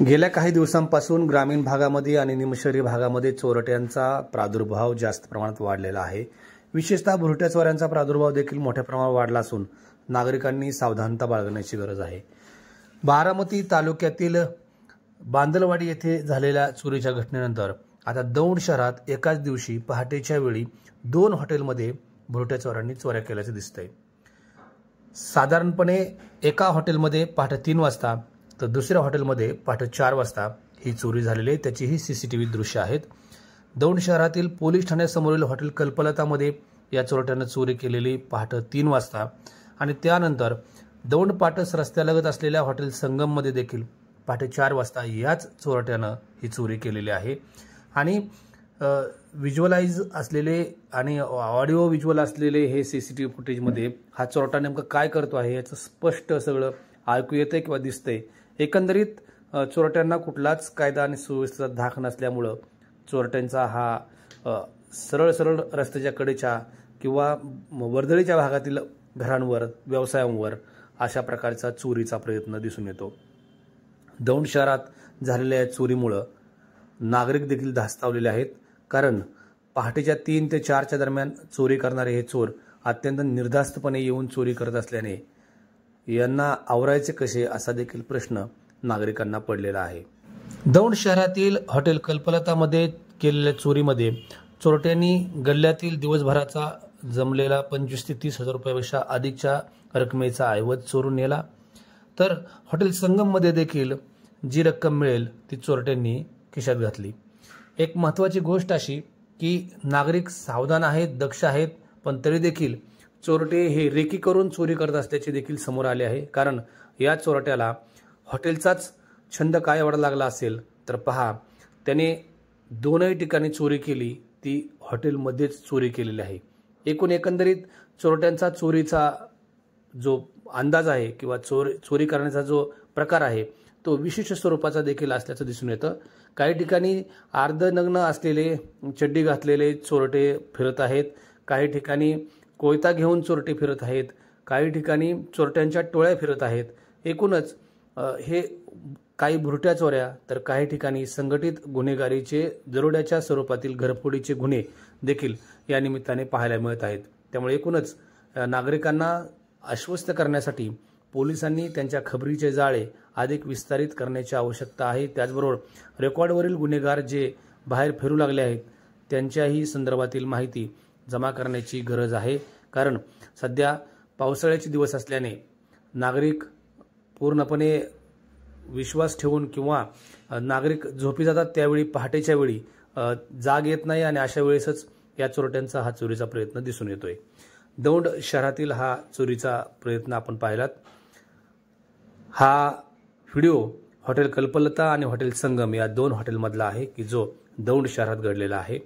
गेल्या काही दिवसांपासून ग्रामीण भागामध्ये आणि निमशहरी भागामध्ये चोरट्यांचा प्रादुर्भाव जास्त प्रमाणात वाढलेला आहे। विशेषतः भुरट्या चोऱ्यांचा प्रादुर्भाव देखील मोठ्या प्रमाणावर वाढला असून नागरिकांनी सावधानता बाळगण्याची गरज आहे। बारामती तालुक्यातील बांदलवाडी येथे झालेल्या चोरीच्या घटनेनंतर आता दौंड शहरात एकाच दिवशी पहाटेच्या वेळी 2 हॉटेलमध्ये भुरट्या चोरांनी चोऱ्या केल्याचे दिसतंय। साधारणपणे एका हॉटेलमध्ये पहाटे 3 वाजता तर दुसऱ्या हॉटेलमध्ये पहाटे 4 वाजता ही चोरी झालेली आहे। त्याची ही सीसीटीव्ही दृश्य आहेत। दौंड शहरातील पोलीस ठाण्यासमोरील हॉटेल कल्पलतामध्ये या चोरट्यानं चोरी केलेली पहाटे 3 वाजता आणि त्यानंतर दौंड पाटस रस्त्यालगत असलेल्या हॉटेल संगममध्ये देखील पहाटे 4 वाजता याच चोरट्यानं ही चोरी केलेली आहे। आणि व्हिज्युअलाइज असलेले आणि ऑडिओ व्हिज्युअल असलेले हे सीसीटीव्ही फुटेजमध्ये हा चोरटा नेमका काय करतो आहे याचं स्पष्ट सगळं ऐकू येतंय किंवा दिसतंय। एकंदरीत चोरट्यांना कुठलाच कायदा आणि सुव्यवस्थेचा धाक नसल्यामुळं चोरट्यांचा हा सरळ सरळ रस्त्याच्या कडेच्या किंवा वर्दळीच्या भागातील घरांवर व्यवसायांवर अशा प्रकारचा चोरीचा प्रयत्न दिसून येतो। दौंड शहरात झालेल्या या चोरीमुळं नागरिक देखील धास्तावलेले आहेत, कारण पहाटेच्या 3 ते 4च्या दरम्यान चोरी करणारे हे चोर अत्यंत निर्धास्तपणे येऊन चोरी करत असल्याने यांना आवरायचे कसे असा देखील प्रश्न नागरिकांना पडलेला आहे। दौंड शहरातील हॉटेल कल्पलतामध्ये केलेल्या चोरीमध्ये चोरट्यांनी गल्ल्यातील दिवसभराचा जमलेला 25 ते 30 हजार रुपयापेक्षा अधिकच्या रकमेचा ऐवज चोरून नेला। तर हॉटेल संगममध्ये देखील जी रक्कम मिळेल ती चोरट्यांनी खिशात घातली। एक महत्त्वाची गोष्ट अशी की नागरिक सावधान आहेत, दक्ष आहेत, पण तरी देखील चोरटे हे रेकी करून चोरी करत असल्याचे देखील समोर आले आहे। कारण या चोरट्याला हॉटेलचाच छंद काय एवढा लागला असेल तर पहा, त्याने 2ही ठिकाणी चोरी केली, ती हॉटेलमध्येच चोरी केलेली आहे। एकंदरीत चोरट्यांचा चोरीचा जो अंदाज आहे किंवा चोरी करण्याचा जो प्रकार आहे तो विशिष्ट स्वरूपाचा देखील असल्याचं दिसून येतं। काही ठिकाणी अर्धनग्न असलेले चड्डी घातलेले चोरटे फिरत आहेत, काही ठिकाणी कोयता घेऊन चोरटे फिरत आहेत, काही ठिकाणी चोरट्यांच्या टोळ्या फिरत आहेत। एकूणच हे काही भुरट्या चोऱ्या तर काही ठिकाणी संघटित गुन्हेगारीचे दरोड्याच्या स्वरूपातील घरफोडीचे गुन्हे देखील या निमित्ताने पाहायला मिळत आहेत। त्यामुळे एकूणच नागरिकांना आश्वस्त करण्यासाठी पोलिसांनी त्यांच्या खबरीचे जाळे अधिक विस्तारित करण्याची आवश्यकता आहे। त्याचबरोबर रेकॉर्डवरील गुन्हेगार जे बाहेर फिरू लागले आहेत त्यांच्याही संदर्भातील माहिती जमा करण्याची गरज आहे, कारण सध्या पावसाळ्याचे दिवस असल्याने नागरिक पूर्णपणे विश्वास ठेवून किंवा नागरिक झोपी जातात त्यावेळी पहाटेच्या वेळी जाग येत नाही आणि अशा वेळेसच या चोरट्यांचा हा चोरीचा प्रयत्न दिसून येतोय। दौंड शहरातील हा चोरीचा प्रयत्न आपण पाहिलात। हा व्हिडिओ हॉटेल कल्पलता आणि हॉटेल संगम या 2 हॉटेलमधला आहे की जो दौंड शहरात घडलेला आहे।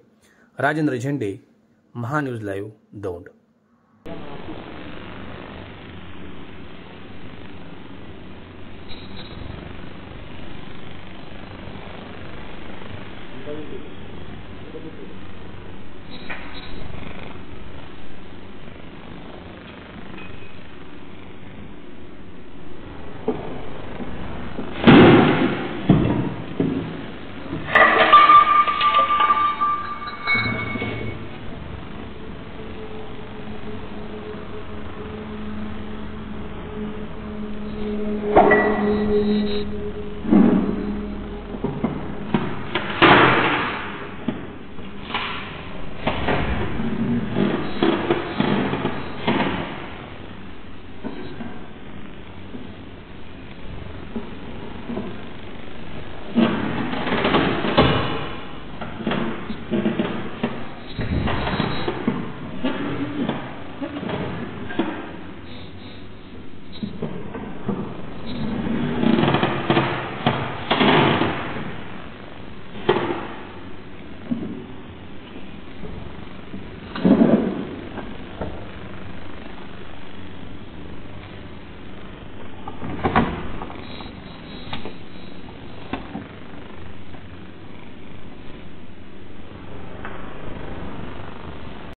राजेंद्र झेंडे, महान्यूज लाईव्ह, दौंड।